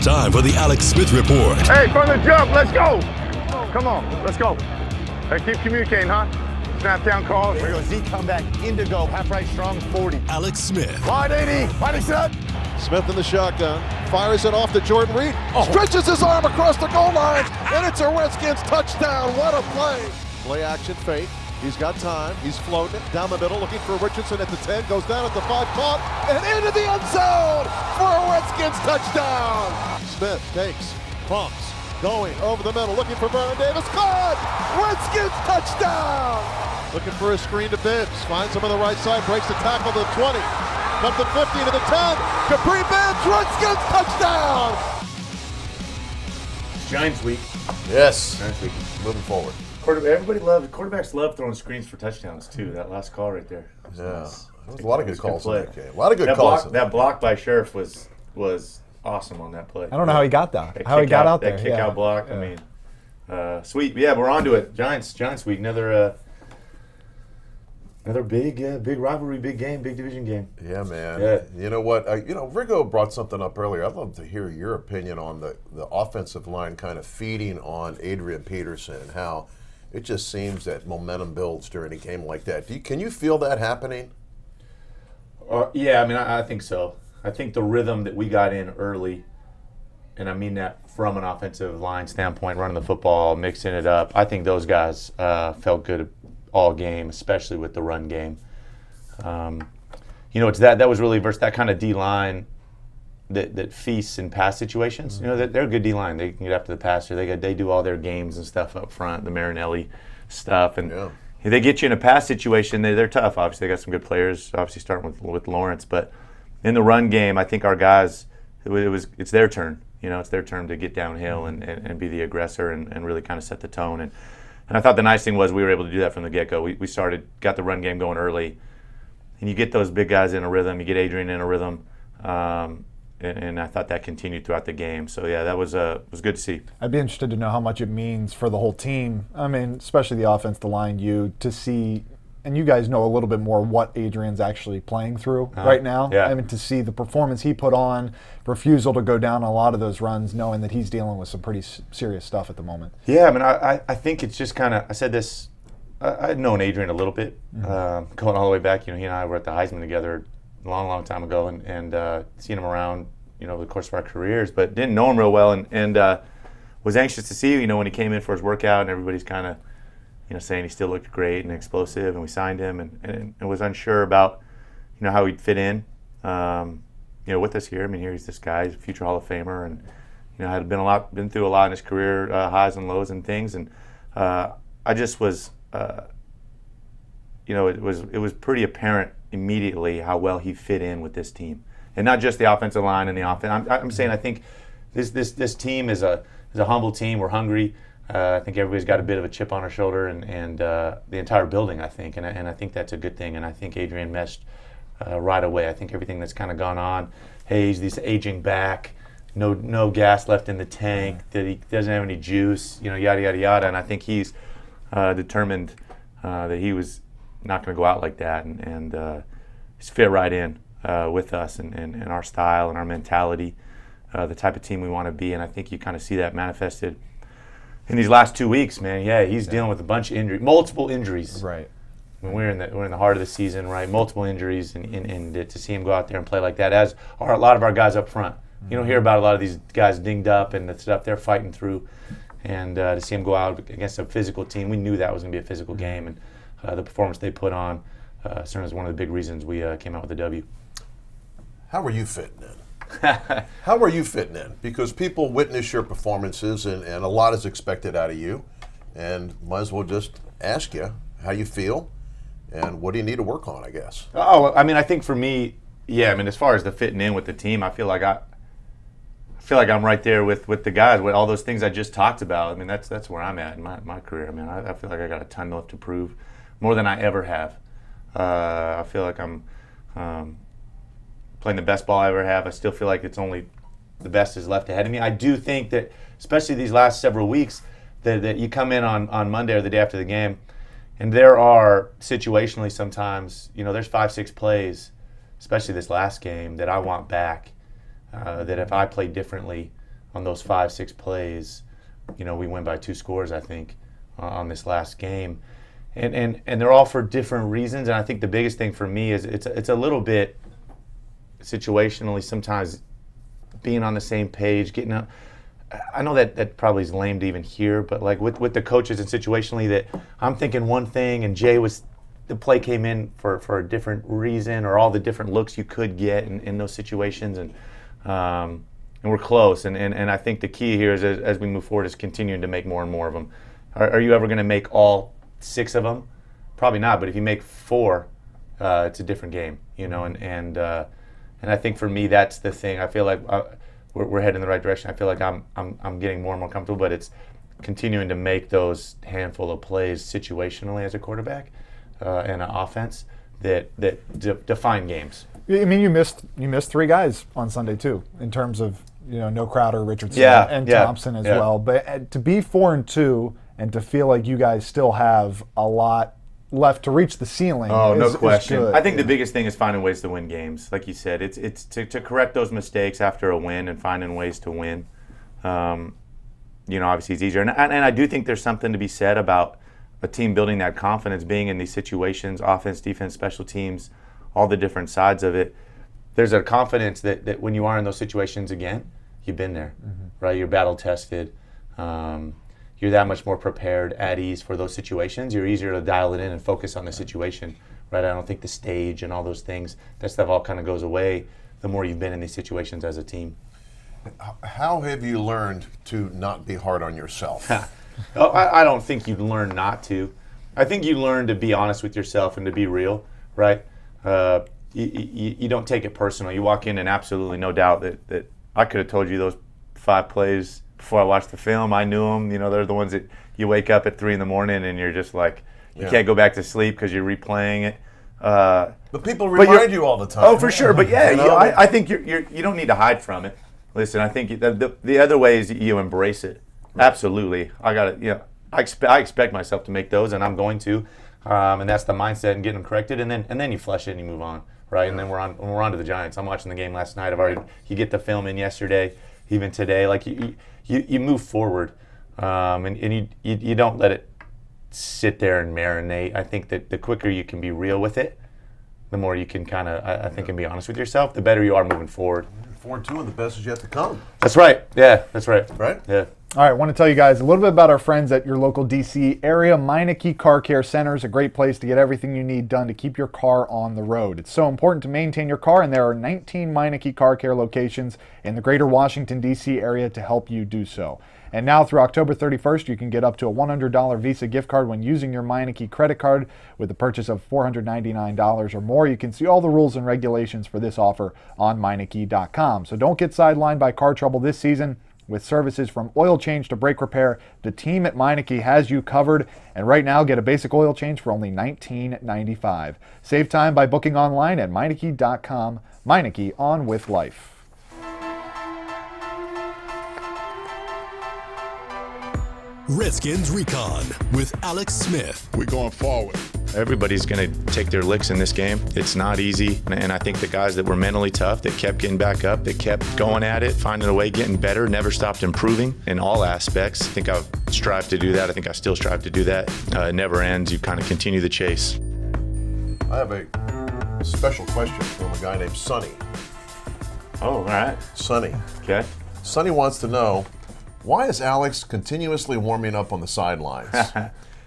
time for the Alex Smith Report. Hey, from the jump, let's go. Come on, let's go. Hey, keep communicating, huh? Snap down calls. Here goes Z comeback, indigo, half right strong, 40. Alex Smith. Wide 80, wide set. Smith in the shotgun, fires it off to Jordan Reed, stretches his arm across the goal line, and it's a Redskins touchdown. What a play. Play action fake. He's got time. He's floating it down the middle, looking for Richardson at the 10. Goes down at the 5, caught, and into the end zone for a Redskins touchdown. Smith takes, pumps, going over the middle, looking for Vernon Davis. Caught! Redskins touchdown! Looking for a screen to Bibbs. Finds him on the right side, breaks the tackle to the 20. From the 50 to the 10. Capri Bibbs, Redskins touchdown! Giants week. Yes. Giants week. Moving forward. Quarterbacks love throwing screens for touchdowns too. That last call right there. Yeah. Nice. There was a lot of good calls in play. that game. A lot of good calls. That block by Sheriff was awesome on that play. I don't know how he got that. How he got out there. That kick out block. I mean, sweet. Yeah, we're on to it. Giants week. Another big rivalry, big game, big division game. Yeah, man. Yeah. You know what? Rigo brought something up earlier. I'd love to hear your opinion on the offensive line kind of feeding on Adrian Peterson and how it just seems that momentum builds during a game like that. Can you feel that happening? Yeah, I mean, I think so. I think the rhythm that we got in early, and I mean that from an offensive line standpoint, running the football, mixing it up, I think those guys felt good all game, especially with the run game. It's that was really versus that kind of D-line that feasts in pass situations. Mm-hmm. They're a good D-line. They can get after the passer. They do all their games and stuff up front, the Marinelli stuff. And if they get you in a pass situation, they're tough. Obviously, they got some good players, obviously starting with Lawrence. But in the run game, I think our guys, it's their turn. It's their turn to get downhill and be the aggressor and really kind of set the tone. And I thought the nice thing was we were able to do that from the get-go. We got the run game going early. And you get those big guys in a rhythm. You get Adrian in a rhythm. And I thought that continued throughout the game. So, yeah, that was good to see. I'd be interested to know how much it means for the whole team. I mean, especially the offense, the line, to see, and you guys know a little bit more what Adrian's actually playing through right now. Yeah. I mean, to see the performance he put on, refusal to go down a lot of those runs, knowing that he's dealing with some pretty serious stuff at the moment. Yeah, I mean, I think it's just kind of, I said this, I'd known Adrian a little bit, going all the way back. He and I were at the Heisman together a long time ago, and seen him around, over the course of our careers, but didn't know him real well, and was anxious to see, when he came in for his workout, and everybody's kind of, saying he still looked great and explosive, and we signed him, and was unsure about, how he'd fit in, with us here. I mean, here he's this guy, he's a future Hall of Famer, and had been through a lot in his career, highs and lows and things, and I just was, it was pretty apparent immediately how well he fit in with this team, and not just the offensive line and the offense. I'm saying I think this team is a humble team. We're hungry. I think everybody's got a bit of a chip on our shoulder, and the entire building, I think, and I think that's a good thing. And I think Adrian meshed right away. I think everything that's kind of gone on, he's aging back, no gas left in the tank, that he doesn't have any juice, yada yada yada. And I think he's determined that he was not going to go out like that, and he's fit right in with us and our style and our mentality, the type of team we want to be. And I think you kind of see that manifested in these last 2 weeks, man. Yeah, he's dealing with a bunch of injuries, multiple injuries. Right. When we're in the heart of the season, right? Multiple injuries, and to see him go out there and play like that, as are a lot of our guys up front. You don't hear about a lot of these guys dinged up and the stuff they're fighting through, and to see him go out against a physical team, we knew that was going to be a physical game, and the performance they put on certainly is one of the big reasons we came out with the W. How are you fitting in? How are you fitting in? Because people witness your performances, and a lot is expected out of you. And might as well just ask you how you feel and what do you need to work on, I guess. Oh, I mean, I think for me, yeah, I mean, as far as the fitting in with the team, I feel like I'm right there with the guys, with all those things I just talked about. I mean, that's where I'm at in my career. I mean, I feel like I got a ton left to prove, more than I ever have. I feel like I'm playing the best ball I ever have. I still feel like it's only the best is left ahead of me. I do think that, especially these last several weeks, that you come in on Monday or the day after the game, and there are situationally sometimes, there's 5-6 plays, especially this last game, that I want back, that if I played differently, on those 5-6 plays, you know, we win by 2 scores, I think, on this last game. And they're all for different reasons. And I think the biggest thing for me is it's a little bit situationally sometimes being on the same page, getting up. I know that probably is lame to even hear, but like with the coaches and situationally that I'm thinking one thing and the play came in for a different reason, or all the different looks you could get in those situations, and we're close. And I think the key here is as we move forward is continuing to make more and more of them. Are you ever going to make all 6 of them? Probably not. But if you make 4, it's a different game, you know. And I think for me that's the thing. I feel like we're heading in the right direction. I feel like I'm getting more and more comfortable, but it's continuing to make those handful of plays situationally as a quarterback and an offense that define games. I mean, you missed 3 guys on Sunday too, in terms of, you know, no Crowder, Richardson, and Thompson as well. But to be 4-2 and to feel like you guys still have a lot left to reach the ceiling. Oh, no question. Good. I think the biggest thing is finding ways to win games. Like you said, it's to correct those mistakes after a win and finding ways to win. You know, obviously it's easier. And I do think there's something to be said about a team building that confidence, being in these situations, offense, defense, special teams, all the different sides of it. There's a confidence that when you are in those situations again, you've been there, right? You're battle tested. You're that much more prepared, at ease for those situations. You're easier to dial it in and focus on the situation, right? I don't think the stage and all those things, that stuff all kind of goes away the more you've been in these situations as a team. How have you learned to not be hard on yourself? I don't think you learn not to. I think you learn to be honest with yourself and to be real, right? You don't take it personal. You walk in and absolutely no doubt that I could have told you those 5 plays before I watched the film. I knew them. You know, they're the ones that you wake up at 3 in the morning and you're just like, you can't go back to sleep because you're replaying it. But people remind you all the time. Oh, for sure. But yeah, you know? I think you don't need to hide from it. Listen, I think the other way is you embrace it. Right. Absolutely. I expect myself to make those, and I'm going to. And that's the mindset and getting them corrected, and then you flush it and you move on, right? And then we're on to the Giants. I'm watching the game last night. You get the film in yesterday, even today. Like you move forward, and you don't let it sit there and marinate. I think that the quicker you can be real with it, the more you can kind of, I think, and be honest with yourself, the better you are moving forward. 4-2 and the best is yet to come. That's right. Yeah, that's right. Right? Yeah. All right, I want to tell you guys a little bit about our friends at your local DC area. Meineke Car Care Center is a great place to get everything you need done to keep your car on the road. It's so important to maintain your car, and there are 19 Meineke Car Care locations in the greater Washington, D.C. area to help you do so. And now through October 31st, you can get up to a $100 Visa gift card when using your Meineke credit card with a purchase of $499 or more. You can see all the rules and regulations for this offer on Meineke.com. So don't get sidelined by car trouble this season. With services from oil change to brake repair, the team at Meineke has you covered. And right now, get a basic oil change for only $19.95. Save time by booking online at Meineke.com. Meineke, on with life. Redskins Recon with Alex Smith. We're going forward. Everybody's going to take their licks in this game. It's not easy. And I think the guys that were mentally tough, that kept getting back up, that kept going at it, finding a way, getting better, never stopped improving in all aspects. I think I've strived to do that. I think I still strive to do that. It never ends. You kind of continue the chase. I have a special question from a guy named Sonny. Oh, all right. Sonny. Okay. Sonny wants to know, why is Alex continuously warming up on the sidelines?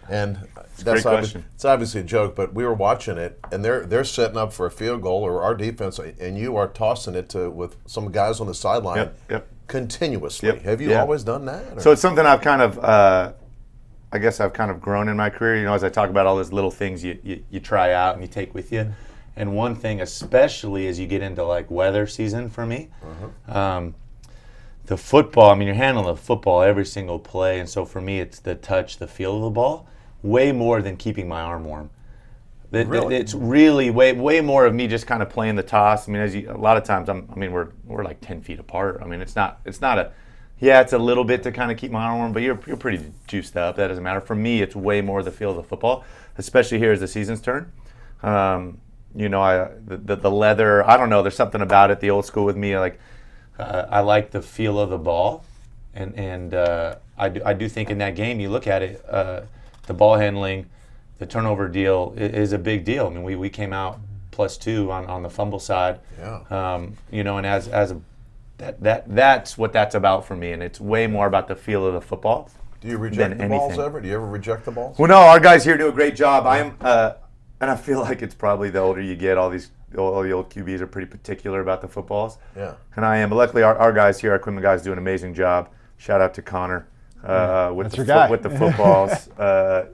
And that's question. It's obviously a joke, but we were watching it, and they're setting up for a field goal, or our defense, and you are tossing it with some guys on the sideline continuously. Yep. Have you always done that? Or? So it's something I've kind of, I guess I've kind of grown in my career. You know, as I talk about all those little things you try out and you take with you. And one thing, especially as you get into like weather season for me, the football, I mean, you're handling the football every single play, and so for me, it's the touch, the feel of the ball, way more than keeping my arm warm. Really? It's really way more of me just kind of playing the toss. I mean, a lot of times, we're like 10 feet apart. I mean, it's not it's a little bit to kind of keep my arm warm, but you're pretty juiced up. That doesn't matter. For me, it's way more the feel of the football, especially here as the season's turn. You know, the leather, I don't know, there's something about it, the old school with me, like, I like the feel of the ball, And I do think in that game, you look at it, the ball handling, the turnover deal is a big deal. I mean, we came out +2 on the fumble side. Yeah. You know, and that's what that's about for me, and it's way more about the feel of the football. Do you reject the balls ever? Do you ever reject the balls? Well, no, our guys here do a great job. I am, and I feel like it's probably the older you get, all the old QBs are pretty particular about the footballs. Yeah. And I am, but luckily our guys here, our equipment guys, do an amazing job. Shout out to Connor with the footballs.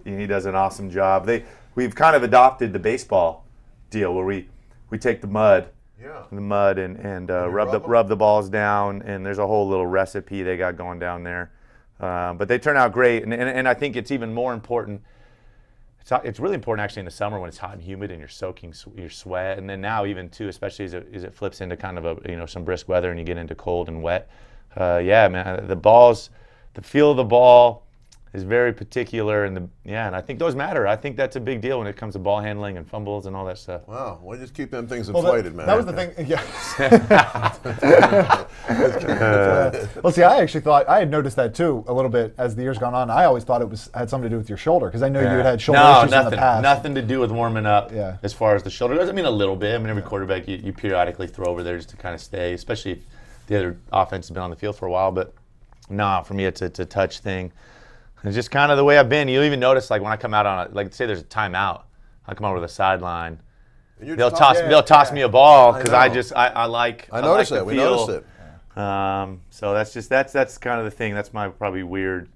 He does an awesome job. We've kind of adopted the baseball deal where we take the mud. Yeah. The mud and rub the balls down, and there's a whole little recipe they got going down there. But they turn out great, and I think it's even more important. It's really important actually in the summer when it's hot and humid and you're soaking your sweat, and then now even too, especially as it flips into kind of some brisk weather and you get into cold and wet. Yeah, man, the feel of the ball is very particular, and I think those matter. I think that's a big deal when it comes to ball handling and fumbles and all that stuff. Wow, well, just keep them things inflated, man. That was the thing. Yeah. Well, see, I actually thought I had noticed that too a little bit as the years gone on. I always thought it had something to do with your shoulder because I know you had shoulder issues in the past. Nothing to do with warming up. As far as the shoulder goes, I mean a little bit. I mean every quarterback you periodically throw over there just to kind of stay, especially if the other offense has been on the field for a while. But nah, for me it's a touch thing. It's just kind of the way I've been. You'll even notice, like when I come out on like say there's a timeout, I come over to the sideline. They'll toss me a ball because I like. I noticed it. We noticed it. So that's kind of the thing. That's my probably weird,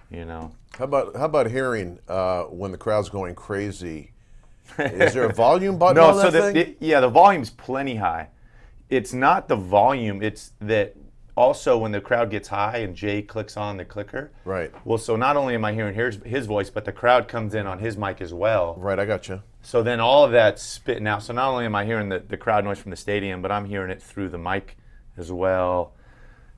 you know. How about hearing when the crowd's going crazy? Is there a volume button on that thing? The volume's plenty high. It's not the volume. It's that. Also, when the crowd gets high and Jay clicks on the clicker. Right. Well, so not only am I hearing his voice, but the crowd comes in on his mic as well. Right, I got you. So then all of that's spitting out. So not only am I hearing the crowd noise from the stadium, but I'm hearing it through the mic as well.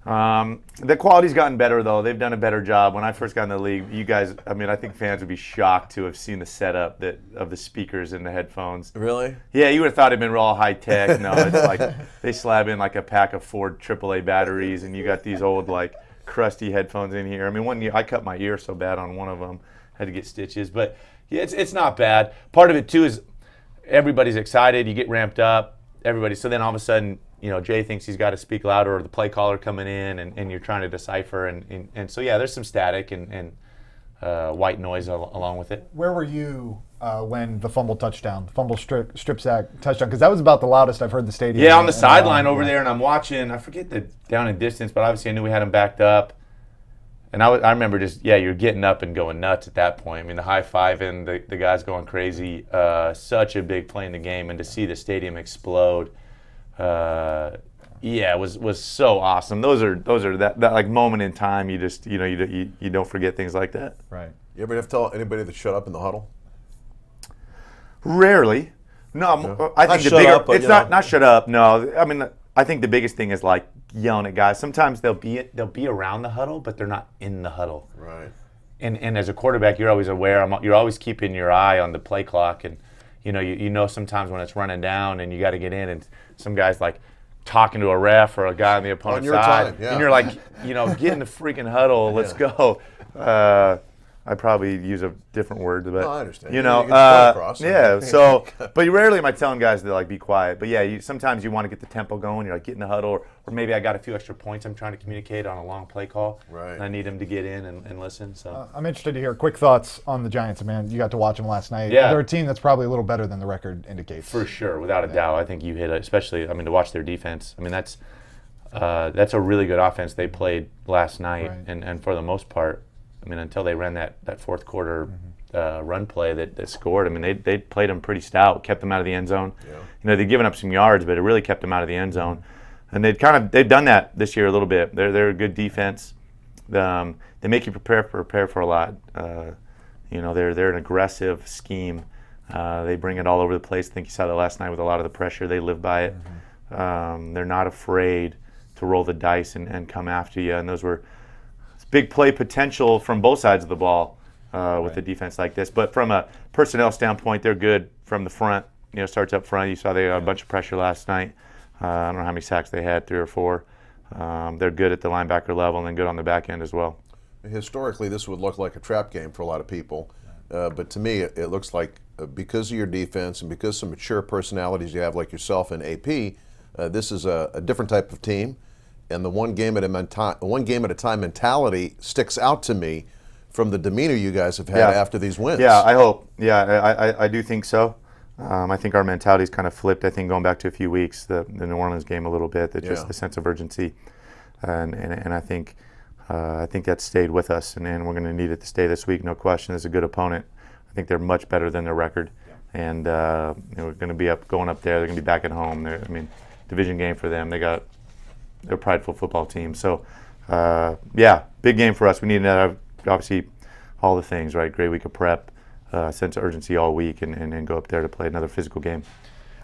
The quality's gotten better, though. They've done a better job. When I first got in the league, you guys, I mean, I think fans would be shocked to have seen the setup of the speakers and the headphones. Really? Yeah, you would have thought it'd been real high-tech. No, it's like they slab in like a pack of Ford AAA batteries, and you got these old, like, crusty headphones in here. I mean, one year I cut my ear so bad on one of them, had to get stitches. But yeah, it's not bad. Part of it, too, is everybody's excited. You get ramped up. So then all of a sudden, you know, Jay thinks he's got to speak louder, or the play caller coming in, and you're trying to decipher. And so, yeah, there's some static and white noise along with it. Where were you when the fumble strip sack touchdown? Because that was about the loudest I've heard the stadium. Yeah, on the sideline over there, and I'm watching. I forget the down and distance, but obviously I knew we had him backed up. And I remember just, you're getting up and going nuts at that point. I mean, the high-fiving, the guys going crazy. Such a big play in the game, and to see the stadium explode. It was so awesome. Those are that like moment in time. You just you don't forget things like that. Right. You ever have to tell anybody to shut up in the huddle? Rarely. No, I think it's not shut up. No, I mean I think the biggest thing is like yelling at guys. Sometimes they'll be around the huddle, but they're not in the huddle. Right. And as a quarterback, you're always aware. You're always keeping your eye on the play clock, and you know sometimes when it's running down and you got to get in, and some guy's like talking to a ref or a guy on the opponent's side, and you're like, get in the freaking huddle, let's go. I probably use a different word, but I understand. So, but rarely am I telling guys to like be quiet. But yeah, sometimes you want to get the tempo going. You're like, get in the huddle, or maybe I got a few extra points I'm trying to communicate on a long play call. Right. And I need them to get in and listen. So I'm interested to hear quick thoughts on the Giants. Man, you got to watch them last night. Yeah. They're a team that's probably a little better than the record indicates. For sure, without a doubt. I think you hit it, especially. I mean, to watch their defense. I mean, that's a really good offense they played last night, right. and for the most part. I mean, until they ran that fourth quarter run play that scored. I mean, they played them pretty stout, kept them out of the end zone. Yeah. They'd given up some yards, but it really kept them out of the end zone. And they've done that this year a little bit. They're a good defense. They make you prepare for a lot. They're an aggressive scheme. They bring it all over the place. I think you saw that last night with a lot of the pressure. They live by it. They're not afraid to roll the dice and come after you. And those were big play potential from both sides of the ball with a defense like this. But from a personnel standpoint, they're good from the front. Starts up front. You saw they got a bunch of pressure last night. I don't know how many sacks they had, 3 or 4. They're good at the linebacker level and then good on the back end as well. Historically, this would look like a trap game for a lot of people, but to me, it looks like because of your defense and because some mature personalities you have like yourself and AP, this is a different type of team, and the one game at a time mentality sticks out to me from the demeanor you guys have had after these wins. Yeah, I hope. Yeah, I do think so. I think our mentality's kind of flipped. I think going back to a few weeks, the New Orleans game a little bit, just the sense of urgency, and I think that stayed with us, and we're going to need it to stay this week, no question. It's a good opponent. I think they're much better than their record, and we're going to be going up there. They're going to be back at home. Division game for them. They're a prideful football team. So, big game for us. We need to have, obviously, all the things, right? Great week of prep, sense of urgency all week, and go up there to play another physical game.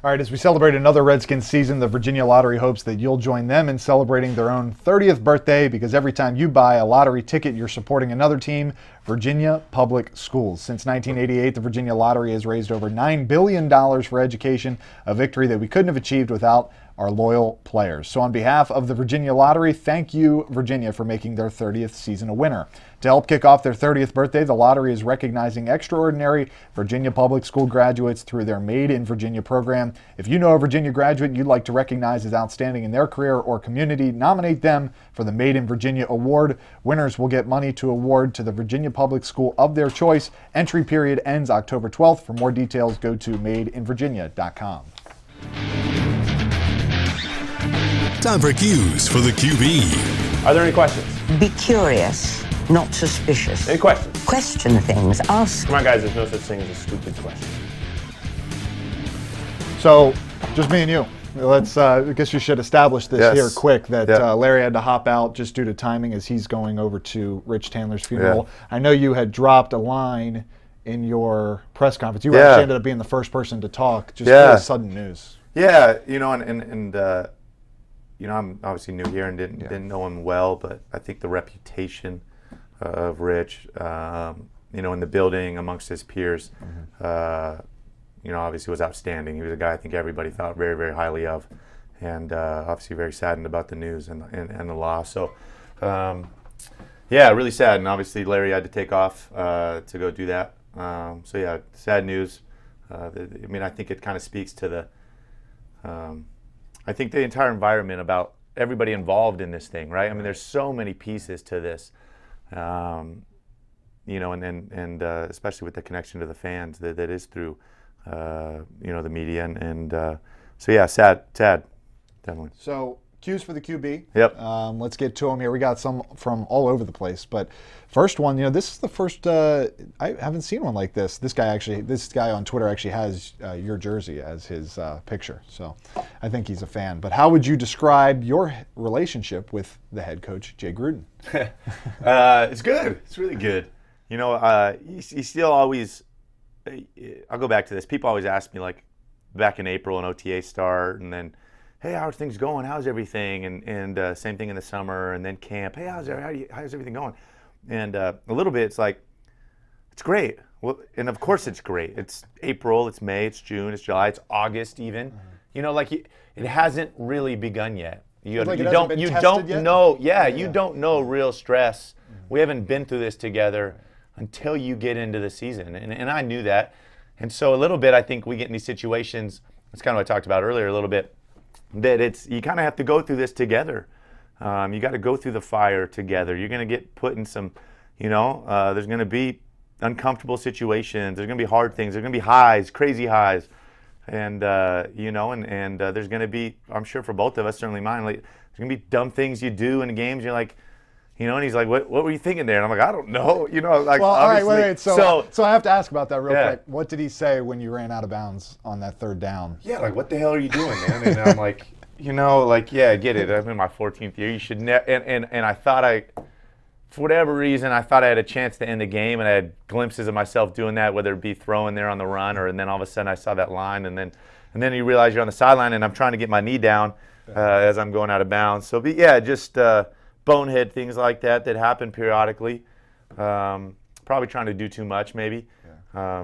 All right, as we celebrate another Redskins season, the Virginia Lottery hopes that you'll join them in celebrating their own 30th birthday, because every time you buy a lottery ticket, you're supporting another team, Virginia Public Schools. Since 1988, the Virginia Lottery has raised over $9 billion for education, a victory that we couldn't have achieved without our loyal players. So on behalf of the Virginia Lottery, thank you, Virginia, for making their 30th season a winner. To help kick off their 30th birthday, the lottery is recognizing extraordinary Virginia Public School graduates through their Made in Virginia program. If you know a Virginia graduate you'd like to recognize as outstanding in their career or community, nominate them for the Made in Virginia Award. Winners will get money to award to the Virginia Public School of their choice. Entry period ends October 12th. For more details, go to madeinvirginia.com. Time for Q's for the QB. Are there any questions? Be curious, not suspicious. Any questions? Question things. Ask. Come on, guys. There's no such thing as a stupid question. So, just me and you. Let's. I guess you should establish this here quick that Larry had to hop out just due to timing as he's going over to Rich Tandler's funeral. I know you had dropped a line in your press conference. You actually ended up being the first person to talk. Just really sudden news. Yeah, I'm obviously new here and didn't know him well, but I think the reputation of Rich, in the building amongst his peers, obviously was outstanding. He was a guy I think everybody thought very, very highly of, and obviously very saddened about the news and the loss. So, really sad. And obviously Larry had to take off to go do that. Sad news. I think it kind of speaks to the I think the entire environment about everybody involved in this thing, right? I mean, there's so many pieces to this, and especially with the connection to the fans that is through, the media, sad, definitely. So Q's for the QB. Yep. Let's get to them here. We got some from all over the place, but first one, this is the first. I haven't seen one like this. This guy on Twitter actually has your jersey as his picture, so I think he's a fan. But how would you describe your relationship with the head coach, Jay Gruden? It's good. It's really good. He still always. I'll go back to this. People always ask me, like, back in April, an OTA start, and then, hey, how are things going? How's everything? And same thing in the summer, and then camp. Hey, how's everything going? And a little bit, it's like, it's great. Well, and of course it's great. It's April, it's May, it's June, it's July, it's August even. It hasn't really begun yet. You don't know. Yeah, you don't know real stress. We haven't been through this together until you get into the season, and I knew that. And so a little bit, I think we get in these situations. That's kind of what I talked about earlier a little bit. That you kind of have to go through this together. You got to go through the fire together. You're going to get put in some, there's going to be uncomfortable situations. There's going to be hard things. There's going to be highs, crazy highs, and there's going to be, I'm sure for both of us, certainly mine, like there's going to be dumb things you do in games. You're like, and he's like, what were you thinking there? And I'm like, I don't know. Well, all right, wait. So I have to ask about that real quick. What did he say when you ran out of bounds on that third down? Yeah, like, what the hell are you doing, man? And I'm like, I get it. I'm in my 14th year. You should never. And I thought for whatever reason, I thought I had a chance to end the game, and I had glimpses of myself doing that, whether it be throwing there on the run, and then all of a sudden I saw that line, and then you realize you're on the sideline, and I'm trying to get my knee down as I'm going out of bounds. So, just bonehead things like that happen periodically. Probably trying to do too much, maybe. Yeah.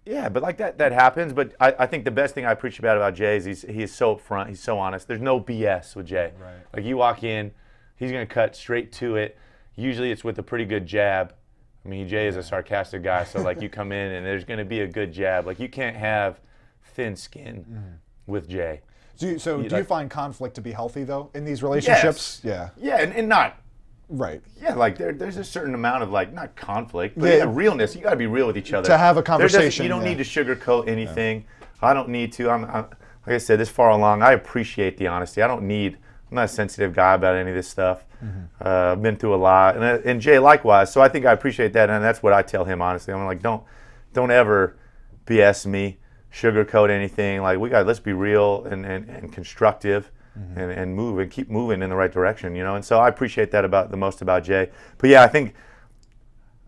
Yeah, but like that happens. But I think the best thing I appreciate about Jay is he is so upfront. He's so honest. There's no BS with Jay. Right. Like you walk in, he's going to cut straight to it. Usually it's with a pretty good jab. I mean, Jay is a sarcastic guy, so like you come in and there's going to be a good jab. Like you can't have thin skin with Jay. Do you find conflict to be healthy though in these relationships? Yes. Yeah, and not. Right. Yeah, like there's a certain amount of like not conflict, but realness. You got to be real with each other. To have a conversation. You don't need to sugarcoat anything. I don't need to. I'm like I said, this far along, I appreciate the honesty. I'm not a sensitive guy about any of this stuff. I've been through a lot, and Jay likewise. So I think I appreciate that, and that's what I tell him honestly. I'm like, don't ever BS me, sugarcoat anything. Like let's be real and constructive. And move and keep moving in the right direction, you know. And so I appreciate that the most about Jay. But yeah, I think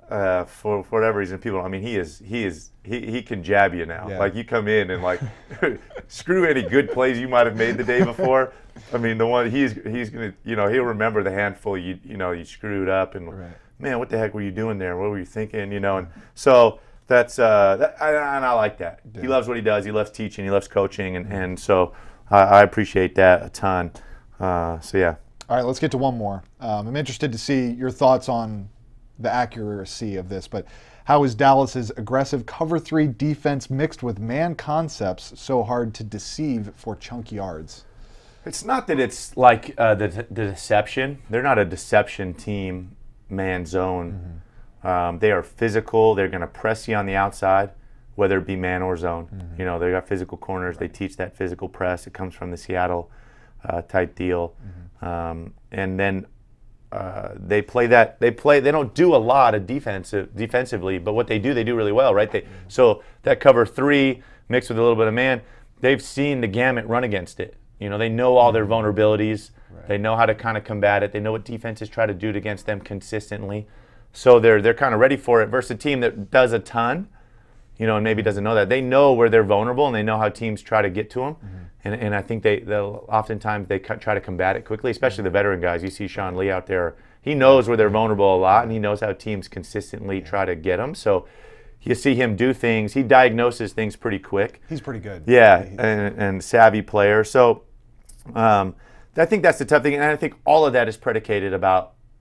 for whatever reason, people. I mean, he can jab you now. Yeah. Like you come in and like screw any good plays you might have made the day before. I mean, the one he's gonna, you know, he'll remember the handful you screwed up and man, what the heck were you doing there? What were you thinking? You know, and so. And I like that. Yeah. He loves what he does. He loves teaching. He loves coaching, and so I appreciate that a ton. So yeah. All right, let's get to one more. I'm interested to see your thoughts on the accuracy of this, but how is Dallas's aggressive cover 3 defense mixed with man concepts so hard to deceive for chunk yards? It's not that it's like the deception. They're not a deception team, man zone. They are physical. They're going to press you on the outside, whether it be man or zone. You know, they got physical corners. They teach that physical press. It comes from the Seattle type deal. And then they play that. They don't do a lot of defensively, but what they do really well, right? So that cover 3 mixed with a little bit of man, they've seen the gamut run against it. You know, they know all their vulnerabilities. They know how to kind of combat it. They know what defenses try to do against them consistently. So they're kind of ready for it versus a team that does a ton, you know, and maybe doesn't know that. They know where they're vulnerable and they know how teams try to get to them. And I think they'll oftentimes try to combat it quickly, especially the veteran guys. You see Sean Lee out there. He knows where they're vulnerable a lot and he knows how teams consistently try to get them. So you see him do things. He diagnoses things pretty quick. He's pretty good. Yeah, and savvy player. So I think that's the tough thing. And I think all of that is predicated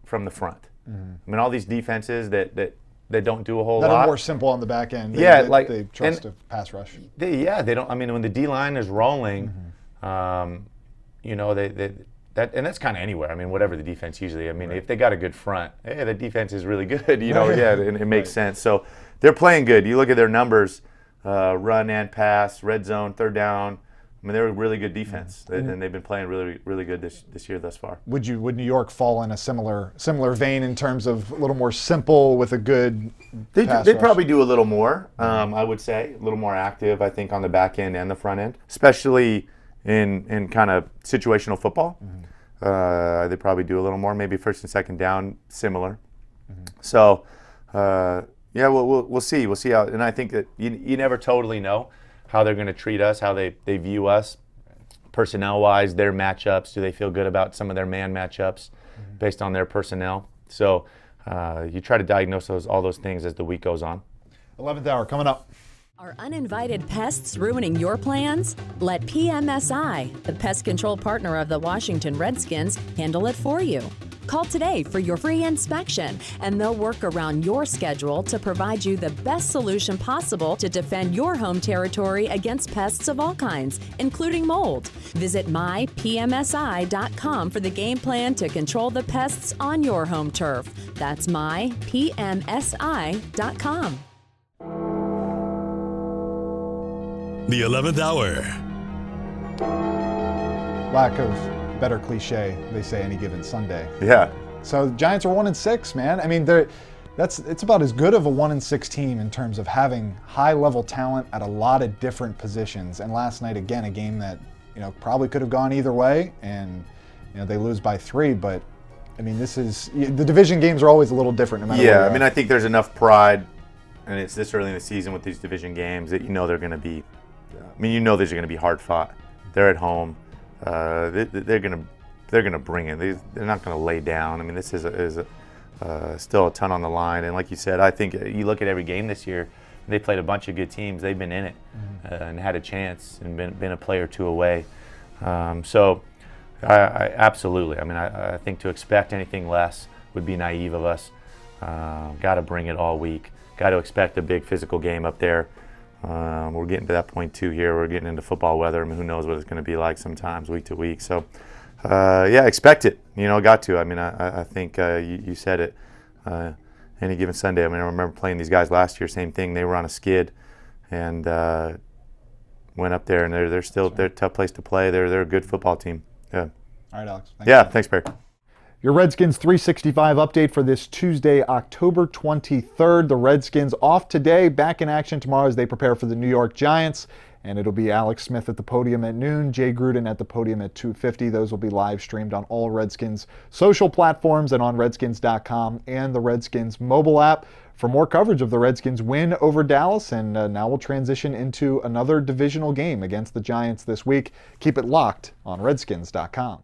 from the front. I mean, all these defenses that don't do a whole lot. That are more simple on the back end. They trust a pass rush. They don't. I mean, when the D line is rolling, you know, that's kind of anywhere. I mean, whatever the defense usually. I mean, if they got a good front, the defense is really good. You know, and it makes sense. So they're playing good. You look at their numbers, run and pass, red zone, third down. I mean, they're a really good defense, and they've been playing really, really good this year thus far. Would New York fall in a similar vein in terms of a little more simple with a good pass rush? Probably do a little more, I would say, a little more active, I think, on the back end and the front end, especially in kind of situational football. They probably do a little more, maybe first and second down, similar. So, yeah, we'll see. We'll see how, and I think that you never totally know how they're going to treat us, how they view us, personnel-wise, their matchups. Do they feel good about some of their man matchups based on their personnel? So you try to diagnose all those things as the week goes on. 11th hour coming up. Are uninvited pests ruining your plans? Let PMSI, the pest control partner of the Washington Redskins, handle it for you. Call today for your free inspection, and they'll work around your schedule to provide you the best solution possible to defend your home territory against pests of all kinds, including mold. Visit mypmsi.com for the game plan to control the pests on your home turf. That's mypmsi.com. The 11th hour. Lack of better cliche, they say any given Sunday. Yeah. So the Giants are 1-6, man. I mean, it's about as good of a 1-6 team in terms of having high-level talent at a lot of different positions. And last night, again, a game that probably could have gone either way, and they lose by 3. But I mean, the division games are always a little different, no matter. Yeah, I mean, I think there's enough pride, and it's this early in the season with these division games that they're going to be. I mean, these are going to be hard fought. They're at home. They're gonna bring it. They're not gonna lay down. I mean, this is still a ton on the line. And like you said, I think you look at every game this year. They played a bunch of good teams. They've been in it and had a chance and been a play or two away. So I absolutely. I mean, I think to expect anything less would be naive of us. Got to bring it all week. Got to expect a big physical game up there. We're getting to that point too here. We're getting into football weather. I mean, who knows what it's going to be like sometimes week to week. So, yeah, expect it. You know, got to. I mean, I think you said it. Any given Sunday. I mean, I remember playing these guys last year. Same thing. They were on a skid, and went up there, and they're a tough place to play. They're a good football team. Yeah. All right, Alex. Thanks, Barry. Your Redskins 365 update for this Tuesday, October 23rd. The Redskins off today, back in action tomorrow as they prepare for the New York Giants. And it'll be Alex Smith at the podium at noon, Jay Gruden at the podium at 2:50. Those will be live streamed on all Redskins social platforms and on redskins.com and the Redskins mobile app. For more coverage of the Redskins win over Dallas, and now we'll transition into another divisional game against the Giants this week. Keep it locked on redskins.com.